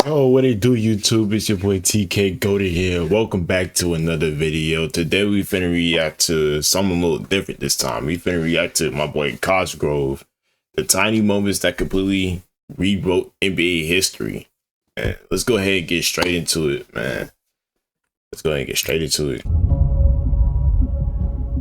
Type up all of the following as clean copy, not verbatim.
Oh, what it do, YouTube? It's your boy TK Goated here. Welcome back to another video. Today we finna react to something a little different this time. We finna react to my boy Cosgrove, the tiny moments that completely rewrote NBA history. Man, let's go ahead and get straight into it, man. Let's go ahead and get straight into it.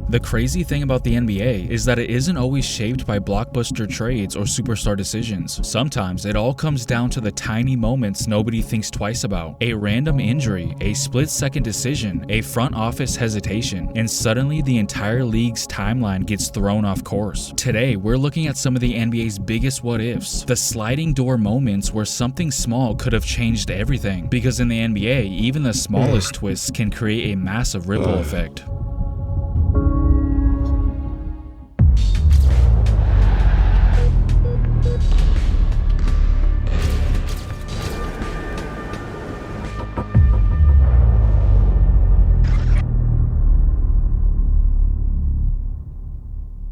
The crazy thing about the NBA is that it isn't always shaped by blockbuster trades or superstar decisions. Sometimes it all comes down to the tiny moments nobody thinks twice about. A random injury, a split-second decision, a front office hesitation, and suddenly the entire league's timeline gets thrown off course. Today, we're looking at some of the NBA's biggest what-ifs, the sliding door moments where something small could have changed everything. Because in the NBA, even the smallest twists can create a massive ripple effect.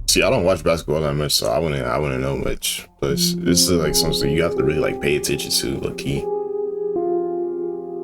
See, I don't watch basketball that much, so I wouldn't know much. But this is like something you have to really like pay attention to, low key.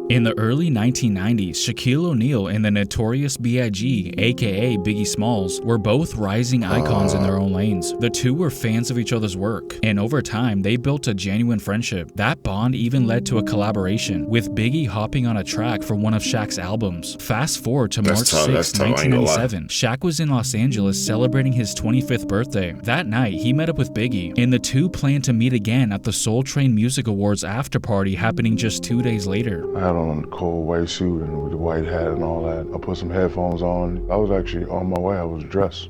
In the early 1990s, Shaquille O'Neal and the Notorious B.I.G., aka Biggie Smalls, were both rising icons in their own lanes. The two were fans of each other's work, and over time, they built a genuine friendship. That bond even led to a collaboration, with Biggie hopping on a track for one of Shaq's albums. Fast forward to March 6, 1997, Shaq was in Los Angeles celebrating his 25th birthday. That night, he met up with Biggie, and the two planned to meet again at the Soul Train Music Awards after party happening just 2 days later. I had on a cold white suit and with the white hat and all that. I put some headphones on. I was actually on my way. I was dressed,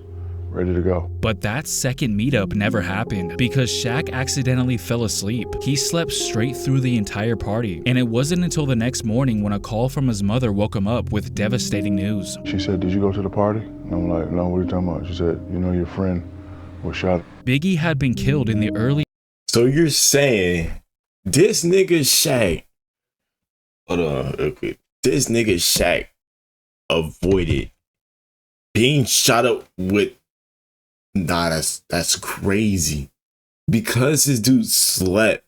ready to go. But that second meetup never happened because Shaq accidentally fell asleep. He slept straight through the entire party, and it wasn't until the next morning when a call from his mother woke him up with devastating news. She said, "Did you go to the party?" And I'm like, "No, what are you talking about?" She said, "You know your friend was shot." Biggie had been killed in the early... So you're saying this nigga Shaq, hold on real quick. This nigga Shaq avoided being shot up with... Nah, that's crazy. Because this dude slept.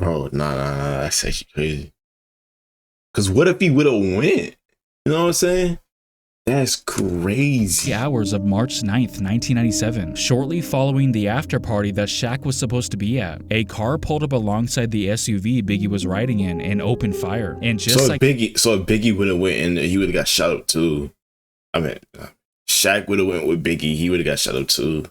Bro, nah, that's actually crazy. Cause what if he would have went? You know what I'm saying? That's crazy. Hours of March 9th, 1997, shortly following the after party that Shaq was supposed to be at, a car pulled up alongside the SUV Biggie was riding in and opened fire. And just so like if Biggie would have went in there, he would have got shot up too. I mean, Shaq would have went with Biggie, he would have got shot up too.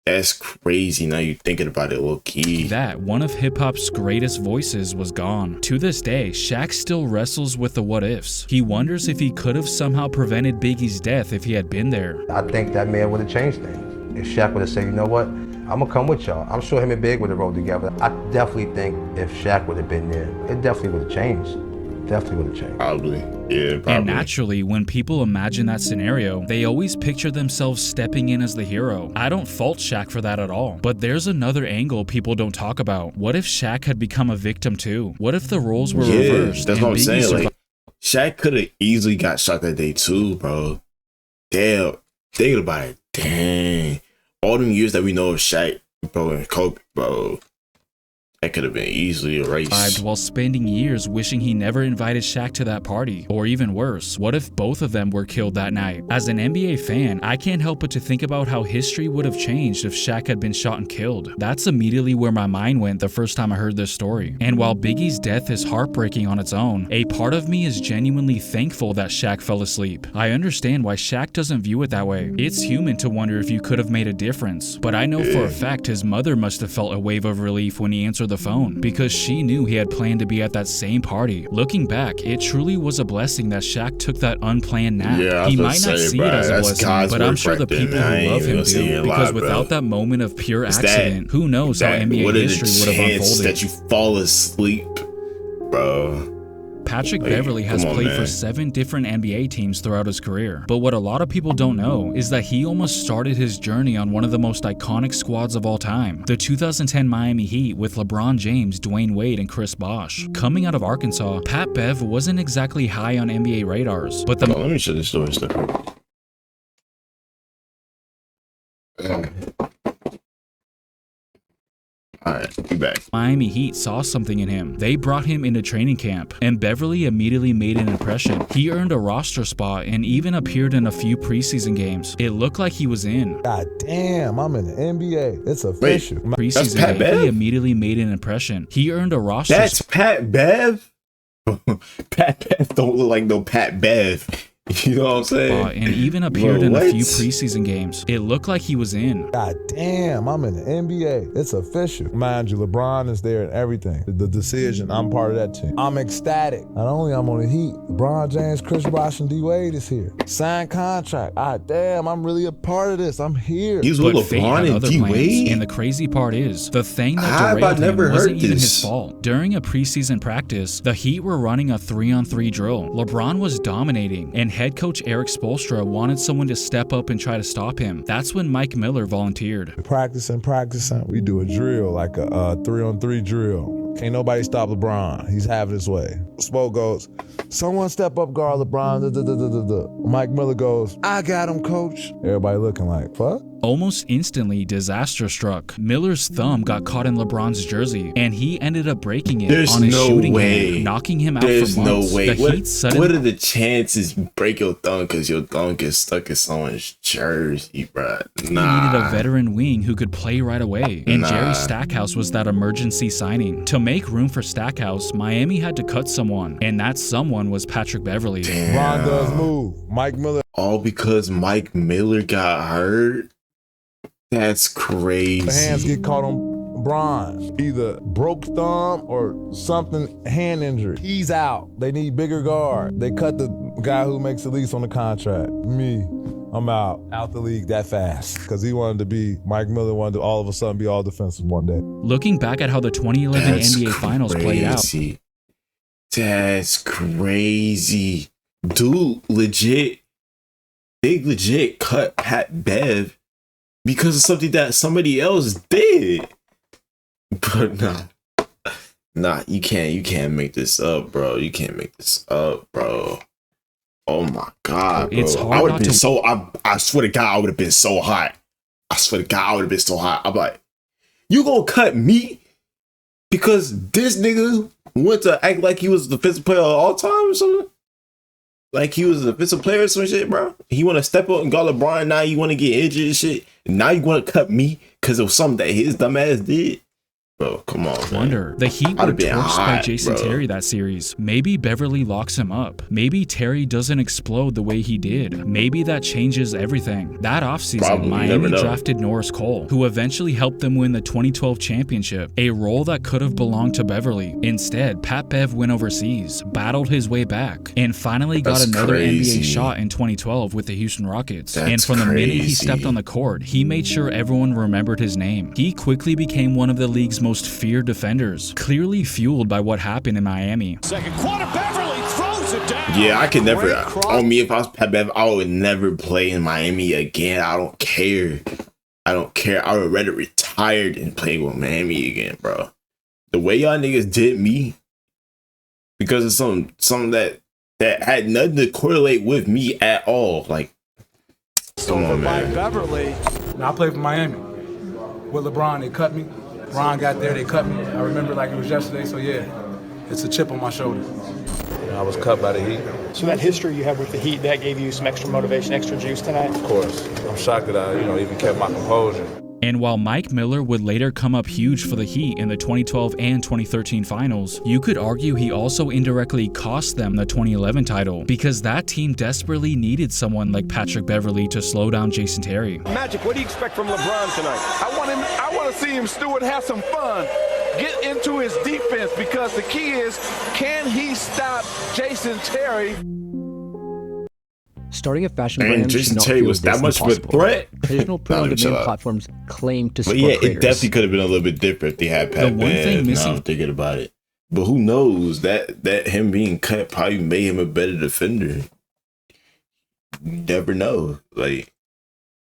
That's crazy. Now you're thinking about it, low key. That one of hip-hop's greatest voices was gone. To this day, Shaq still wrestles with the what-ifs. He wonders if he could have somehow prevented Biggie's death if he had been there. I think that man would have changed things. If Shaq would have said, "You know what, I'm gonna come with y'all." I'm sure him and Big would have rolled together. I definitely think if Shaq would have been there, it definitely would have changed. Definitely would have changed. Probably. Yeah, probably. And naturally, when people imagine that scenario, they always picture themselves stepping in as the hero. I don't fault Shaq for that at all. But there's another angle people don't talk about. What if Shaq had become a victim too? What if the roles were reversed? That's what I'm saying. Like, Shaq could have easily got shot that day too, bro. Damn. Think about it. Dang. All them years that we know of Shaq, bro, and Kobe, bro. That could have been easily erased. While spending years wishing he never invited Shaq to that party. Or even worse, what if both of them were killed that night? As an NBA fan, I can't help but to think about how history would have changed if Shaq had been shot and killed. That's immediately where my mind went the first time I heard this story. And while Biggie's death is heartbreaking on its own, a part of me is genuinely thankful that Shaq fell asleep. I understand why Shaq doesn't view it that way. It's human to wonder if you could have made a difference. But I know for a fact his mother must have felt a wave of relief when he answered the phone, because she knew he had planned to be at that same party. Looking back, it truly was a blessing that Shaq took that unplanned nap. Yeah, he might not see it as a blessing, but I'm sure the people who love him do, because without that moment of pure accident, who knows how NBA history would have unfolded. That you fall asleep, bro. Patrick Beverley has played for 7 different NBA teams throughout his career, but what a lot of people don't know is that he almost started his journey on one of the most iconic squads of all time, the 2010 Miami Heat with LeBron James, Dwayne Wade, and Chris Bosh. Coming out of Arkansas, Pat Bev wasn't exactly high on NBA radars, but let me show this story stuff. All right, be back. Miami Heat saw something in him. They brought him into training camp, and Beverly immediately made an impression. He earned a roster spot and even appeared in a few preseason games. It looked like he was in. God damn, I'm in the NBA. It's official. Preseason Pat game, Bev? he immediately made an impression. He earned a roster That's spot. Pat Bev. Pat Bev don't look like no Pat Bev. You know what I'm saying? And even appeared in a what? few preseason games. It looked like he was in. God damn, I'm in the NBA. It's official. Mind you, LeBron is there and everything. The decision, I'm part of that team. I'm ecstatic. Not only I'm on the Heat, LeBron James, Chris Bosh, and D-Wade is here. Signed contract. God damn, I'm really a part of this. I'm here. He was with But fate had LeBron and other D plans, Wade. and the crazy part is, the thing that I've derailed never him wasn't heard even this. his fault. During a preseason practice, the Heat were running a 3-on-3 drill. LeBron was dominating, and head coach Eric Spoelstra wanted someone to step up and try to stop him. That's when Mike Miller volunteered. Practicing. We do a drill, like a 3-on-3 drill. Can't nobody stop LeBron. He's having his way. Spo goes, someone step up, guard LeBron. Mike Miller goes, I got him, coach. Everybody looking like, fuck? Almost instantly, disaster struck. Miller's thumb got caught in LeBron's jersey, and he ended up breaking it There's on his no shooting way. hand, knocking him out There's for no months. way. The What, Heat suddenly what are the chances you break your thumb because your thumb gets stuck in someone's jersey, bro? needed a Nah. veteran wing who could play right away, and Jerry Nah. Stackhouse was that emergency signing. To make room for Stackhouse, Miami had to cut someone, and that someone was Patrick Beverly. Ron does Damn. move. Mike Miller. All because Mike Miller got hurt? That's crazy. The hands get caught on Bron. Either broke thumb or something, hand injury. He's out. They need bigger guard. They cut the guy who makes the least on the contract. Me. I'm out the league that fast. Because he wanted to be, Mike Miller wanted to all of a sudden be all defensive one day. Looking back at how the 2011 That's NBA Finals played out, crazy. That's crazy. Dude, they legit cut Pat Bev because of something that somebody else did. But nah, you can't make this up, bro. You can't make this up, bro. Oh my God, bro. It's hard I would not have been to- so, I swear to God, I would have been so hot. I swear to God, I would have been so hot. I'm like, you gonna cut me because this nigga went to act like he was the defensive player of all time or something? Like he was a defensive player or some shit, bro? He want to step up and guard LeBron. Now you want to get injured and shit. And now you want to cut me because of something that his dumb ass did? Bro, come on, man. wonder. The Heat I'd were have been torched by hot, Jason bro. Terry that series. Maybe Beverly locks him up. Maybe Terry doesn't explode the way he did. Maybe that changes everything. That offseason, Probably, you never Miami know. drafted Norris Cole, who eventually helped them win the 2012 championship, a role that could have belonged to Beverly. Instead, Pat Bev went overseas, battled his way back, and finally got That's another crazy. NBA shot in 2012 with the Houston Rockets. That's And from the minute he crazy. stepped on the court, he made sure everyone remembered his name. He quickly became one of the league's most feared defenders, clearly fueled by what happened in Miami. Second quarter, Beverly throws it down. Yeah, I could never. Great cross. On me, if I was Pat Bev, I would never play in Miami again. I don't care. I would rather retire than play with Miami again, bro. The way y'all niggas did me because of something that had nothing to correlate with me at all. Like, come on, By man. Beverly. I played for Miami. With LeBron, they cut me. Ron got there, they cut me. I remember like it was yesterday, so yeah, it's a chip on my shoulder. I was cut by the Heat. So that history you have with the Heat, that gave you some extra motivation, extra juice tonight? Of course. I'm shocked that I, even kept my composure. And while Mike Miller would later come up huge for the Heat in the 2012 and 2013 finals, you could argue he also indirectly cost them the 2011 title because that team desperately needed someone like Patrick Beverly to slow down Jason Terry. Magic, what do you expect from LeBron tonight? I want to see him, Stewart, have some fun. Get into his defense because the key is, can he stop Jason Terry? Starting a fashion And brand Jason should not Terry feel was that this much of a impossible. threat? Traditional Nah, print-on-demand chill out. platforms claim to But support yeah, it creators. definitely could have been a little bit different if they had Pat The one Bev. thing Now missing- I'm thinking about it. But who knows? That him being cut probably made him a better defender. You never know. Like,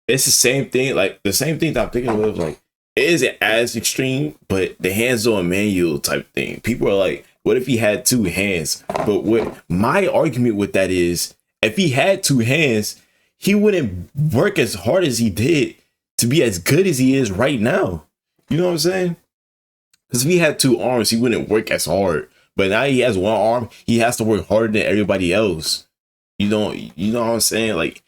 it's the same thing. Like, the same thing that I'm thinking of. Like, it isn't as extreme, but the hands-on manual type thing. People are like, what if he had two hands? But what my argument with that is, if he had two hands, he wouldn't work as hard as he did to be as good as he is right now. You know what I'm saying? Because if he had 2 arms, he wouldn't work as hard. But now he has 1 arm, he has to work harder than everybody else. You know what I'm saying? Like,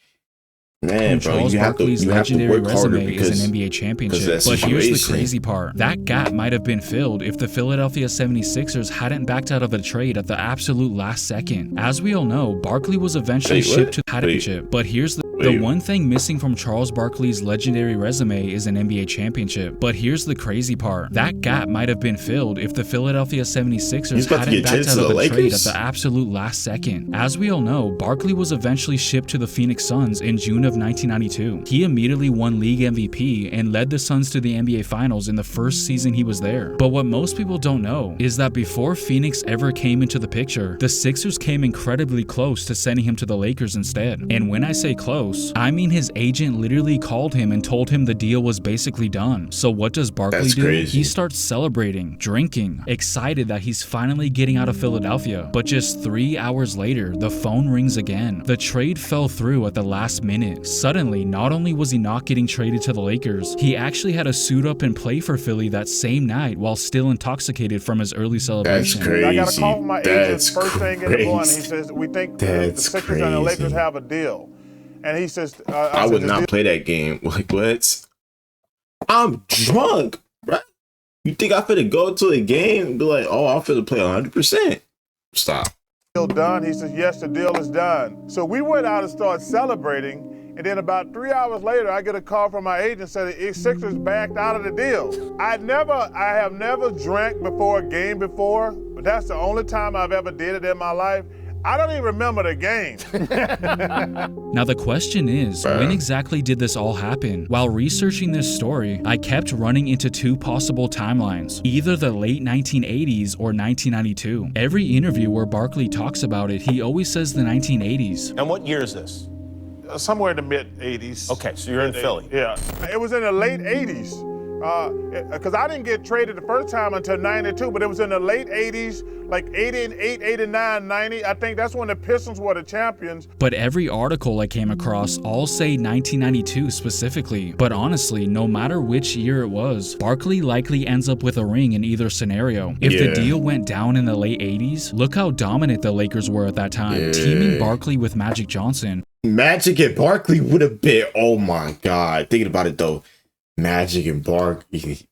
man, bro, Charles you have to legendary work harder resume because is an NBA championship. that But here's the situation. crazy part. That gap might have been filled if the Philadelphia 76ers hadn't backed out of the trade at the absolute last second. As we all know, Barkley was eventually shipped to the championship. But here's the one thing missing from Charles Barkley's legendary resume is an NBA championship. But here's the crazy part. That gap might have been filled if the Philadelphia 76ers hadn't backed out of the trade at the absolute last second. As we all know, Barkley was eventually shipped to the Phoenix Suns in June of 1992. He immediately won league MVP and led the Suns to the NBA Finals in the first season he was there. But what most people don't know is that before Phoenix ever came into the picture, the Sixers came incredibly close to sending him to the Lakers instead. And when I say close, I mean his agent literally called him and told him the deal was basically done. So what does Barkley do? Crazy. He starts celebrating, drinking, excited that he's finally getting out of Philadelphia. But just 3 hours later, the phone rings again. The trade fell through at the last minute. Suddenly, not only was he not getting traded to the Lakers, he actually had to suit up and play for Philly that same night while still intoxicated from his early celebration. That's crazy. I got a call from my agent That's first thing in the morning. He says, we think the Sixers and the Lakers have a deal. And he says, I would not play that game. Like, what? I'm drunk, bro. You think I'm finna go to a game and be like, oh, I'm finna play 100%? Stop. Deal done? He says, yes, the deal is done. So we went out and started celebrating. And then about 3 hours later, I get a call from my agent saying the Sixers backed out of the deal. I have never drank before a game before, but that's the only time I've ever did it in my life. I don't even remember the game. Now the question is, when exactly did this all happen? While researching this story, I kept running into 2 possible timelines, either the late 1980s or 1992. Every interview where Barkley talks about it, he always says the 1980s. And what year is this? Somewhere in the mid-80s. Okay, so you're in Philly. Yeah. It was in the late 80s. Because I didn't get traded the first time until 92, but it was in the late 80s, like 88, 89, 90. I think that's when the Pistons were the champions. But every article I came across all say 1992 specifically. But honestly, no matter which year it was, Barkley likely ends up with a ring in either scenario. If the deal went down in the late 80s, look how dominant the Lakers were at that time, teaming Barkley with Magic Johnson. Magic and Barkley would have been, oh my God. Thinking about it though, Magic and Barkley.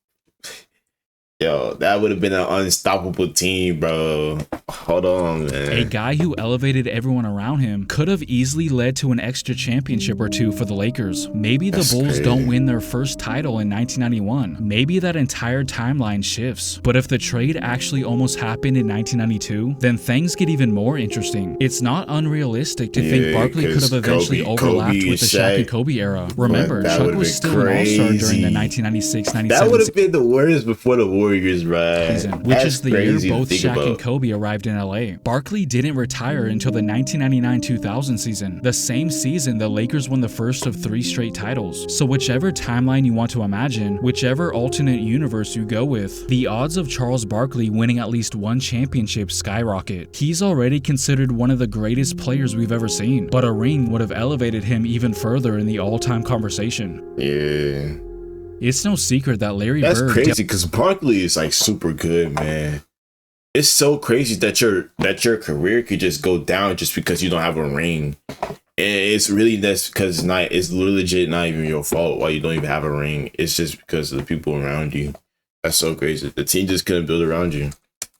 Yo, that would have been an unstoppable team, bro. Hold on, man. A guy who elevated everyone around him could have easily led to an extra championship or 2 for the Lakers. Maybe the Bulls don't win their first title in 1991. Maybe that entire timeline shifts. But if the trade actually almost happened in 1992, then things get even more interesting. It's not unrealistic to think Barkley could have eventually overlapped with the Shaq and Kobe era. Remember, Chuck was still an all-star during the 1996-97 That would have been the worst before the Warriors, right? Season, which is the year both Shaq and Kobe arrived in LA. Barkley didn't retire until the 1999-2000 season. The same season, the Lakers won the first of 3 straight titles. So whichever timeline you want to imagine, whichever alternate universe you go with, the odds of Charles Barkley winning at least 1 championship skyrocket. He's already considered one of the greatest players we've ever seen, but a ring would have elevated him even further in the all-time conversation. Yeah. It's no secret that Larry Bird... That's crazy because Barkley is like super good, man. It's so crazy that your career could just go down just because you don't have a ring. And it's really that's because it's legit not even your fault why you don't even have a ring. It's just because of the people around you. That's so crazy. The team just couldn't build around you.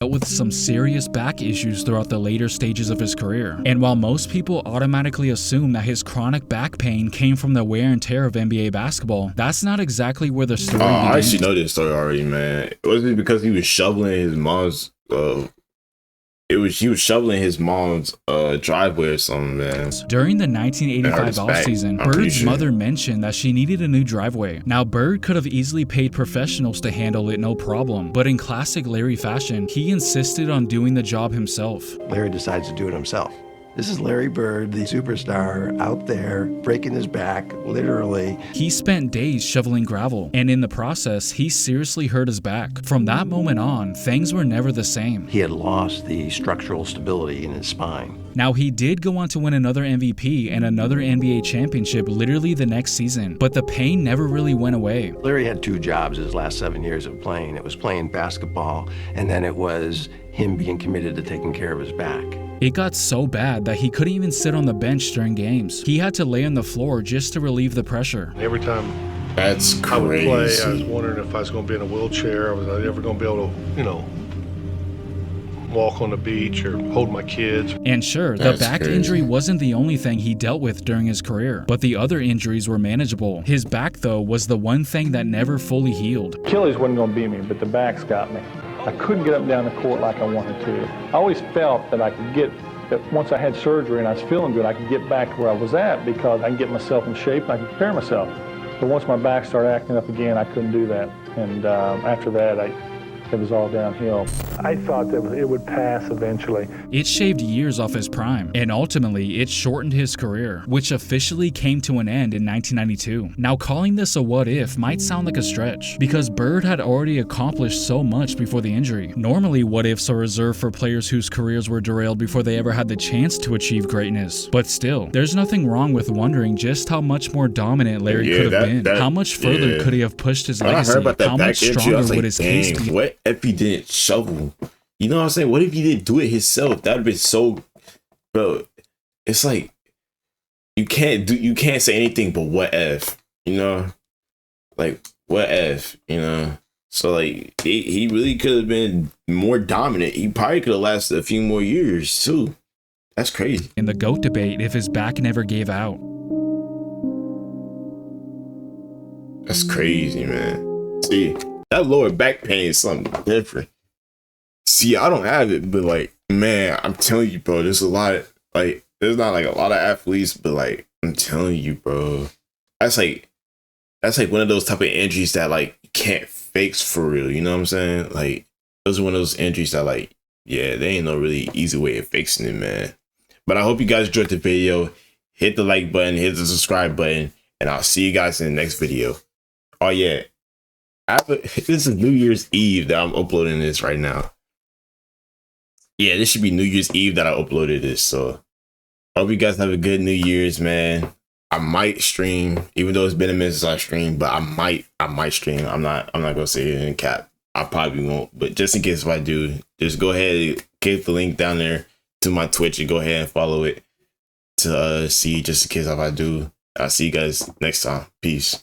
With some serious back issues throughout the later stages of his career. And while most people automatically assume that his chronic back pain came from the wear and tear of NBA basketball, that's not exactly where the story begins. I actually know this story already, man. Was it because he was shoveling his mom's he was shoveling his mom's driveway or something, man. During the 1985 offseason, Bird's mother mentioned that she needed a new driveway. Now, Bird could have easily paid professionals to handle it no problem, but in classic Larry fashion, he insisted on doing the job himself. Larry decides to do it himself. This is Larry Bird, the superstar, out there breaking his back, literally. He spent days shoveling gravel, and in the process, he seriously hurt his back. From that moment on, things were never the same. He had lost the structural stability in his spine. Now, he did go on to win another MVP and another NBA championship literally the next season, but the pain never really went away. Larry had 2 jobs his last 7 years of playing. It was playing basketball, and then it was him being committed to taking care of his back. It got so bad that he couldn't even sit on the bench during games. He had to lay on the floor just to relieve the pressure. Every time that's crazy. I would play, I was wondering if I was going to be in a wheelchair. Was I ever going to be able to, walk on the beach or hold my kids? And sure, the back injury wasn't the only thing he dealt with during his career, but the other injuries were manageable. His back, though, was the one thing that never fully healed. Achilles wasn't going to beat me, but the back's got me. I couldn't get up and down the court like I wanted to. I always felt that I could that once I had surgery and I was feeling good, I could get back to where I was at because I can get myself in shape and I can prepare myself. But once my back started acting up again, I couldn't do that. And after that, it was all downhill. I thought that it would pass eventually. It shaved years off his prime, and ultimately it shortened his career, which officially came to an end in 1992. Now, calling this a what if might sound like a stretch, because Bird had already accomplished so much before the injury. Normally, what ifs are reserved for players whose careers were derailed before they ever had the chance to achieve greatness. But still, there's nothing wrong with wondering just how much more dominant Larry could have been. How much further could he have pushed his legacy? How much stronger would his case be? What if he didn't shovel? You know what I'm saying? What if he didn't do it himself? That'd be so, bro. It's like you can't say anything but what if, like what if, So like he really could have been more dominant. He probably could have lasted a few more years too. That's crazy. In the GOAT debate, if his back never gave out. That's crazy, man. See, that lower back pain is something different. See, I don't have it, but like, man, I'm telling you, bro, there's a lot, like, there's not like a lot of athletes, but like, I'm telling you, bro, that's like one of those type of injuries that like you can't fix for real. You know what I'm saying? Like, those are one of those injuries that like, yeah, there ain't no really easy way of fixing it, man. But I hope you guys enjoyed the video. Hit the like button, hit the subscribe button, and I'll see you guys in the next video. Oh yeah, this is New Year's Eve that I'm uploading this right now. Yeah, this should be New Year's Eve that I uploaded this. So I hope you guys have a good New Year's, man. I might stream, even though it's been a minute since I streamed, but I might stream. I'm not gonna say it in cap. I probably won't, but just in case if I do, just go ahead and click the link down there to my Twitch and go ahead and follow it to see, just in case if I do. I'll see you guys next time. Peace.